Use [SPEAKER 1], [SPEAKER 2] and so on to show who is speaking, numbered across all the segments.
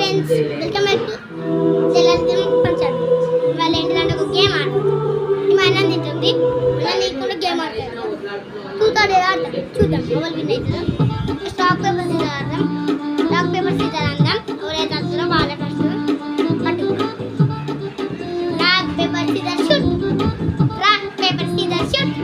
[SPEAKER 1] Friends, welcome back to Telangana Panchayati. ఇవాళ ఏంటంటే ఒక గేమ్ ఆడుతుంది. మా అన్న తింటుంది, నీకు కూడా గేమ్ ఆడతాడు. చూద్దాం చూద్దాం ఎవరు విన్ అవుతుందో. స్టాక్ పేపర్ సీజర్ ఆడదాం. స్టాక్ పేపర్ సీజర్ ఆడదాం. ఎవరైతే వస్తుందో వాళ్ళే ఫస్ట్ పట్టు. Rock paper scissor shoot. Rock paper scissor shoot.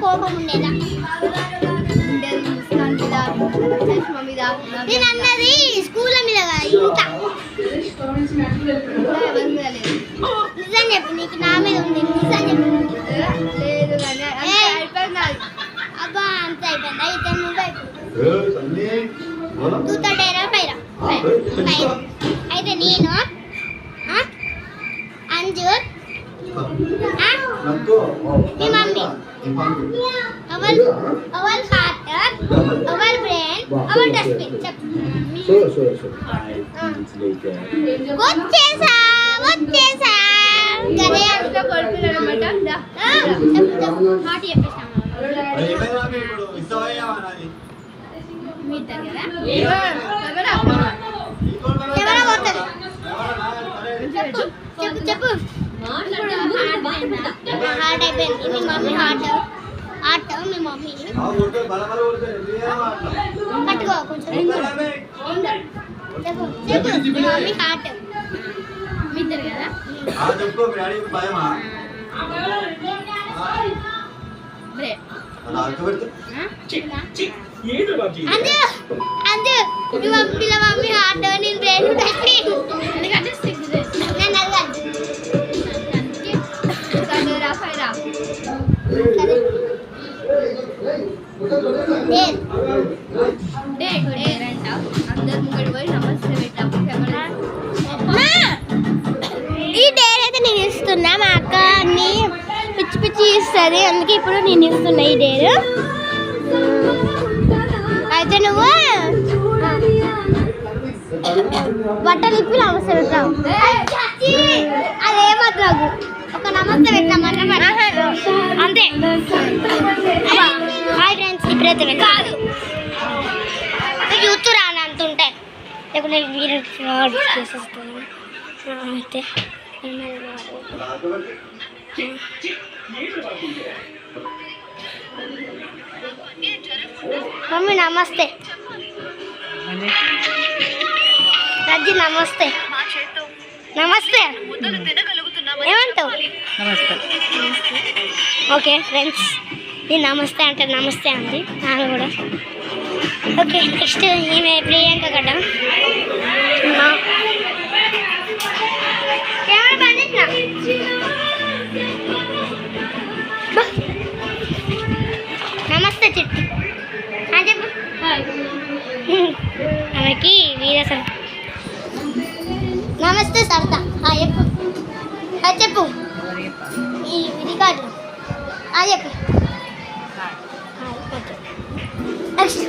[SPEAKER 1] కోపం ఉండేదా? నేను అన్నది స్కూల్ మీద ఇంకా నిజం చెప్పు, నీకు నా మీద ఉంది. నిజం చెప్పు. అబ్బా అంత అయిపోయిందా? అయితే నువ్వు అయిపోయింది. పైరా అయితే నేను అంజు మీ mummy our heart our brain our dustbin. వచ్చేసా గదే అంతా కొడుకులన్నమాట. హార్ట్ చెప్పేసాము. ఎవరో పోతుంది. చెప్పు హార్ట్ అయిపోయింది. మీ మమ్మీ హార్ట్ మీ మమ్మీ పట్టుకో కొంచెం. చెప్పు మీ మమ్మీ హార్ట్ మీద్దరు కదా. అందు మీ మమ్మీ హార్ట్ నేను బ్రెయిన్ ఎందుకంటే ఈ డేర్ అయితే నేను ఇస్తున్నా. మా అక్క అన్ని పిచ్చి పిచ్చి ఇస్తుంది, అందుకే ఇప్పుడు నేను ఇస్తున్నా ఈ డేర్. అయితే నువ్వు బట్టలు ఇప్పి నమస్తే పెట్టావు. అదేమాత్రం ఒక నమస్తే పెట్టామన్నా అంతే. హాయ్ ఫ్రెండ్స్, ఇప్పుడైతే కాదు యూత్ రాని అంతుంటాయి, లేకుంటే వీరు చేసేస్తాను. అయితే మమ్మీ నమస్తే. రజ్జి నమస్తే. నమస్తే ఏమంటావు? ఓకే ఫ్రెండ్స్, నేను నమస్తే అంటే నమస్తే అంది నాన్న కూడా. ఓకే నెక్స్ట్ ఈమె ప్రియాంక గడ్డ. నమస్తే చిట్టి చెప్పు. ఆమెకి వీరసన్. నమస్తే సరదా చెప్పు. చెప్పు ఈ రికార్డు చెప్పు. నెక్స్ట్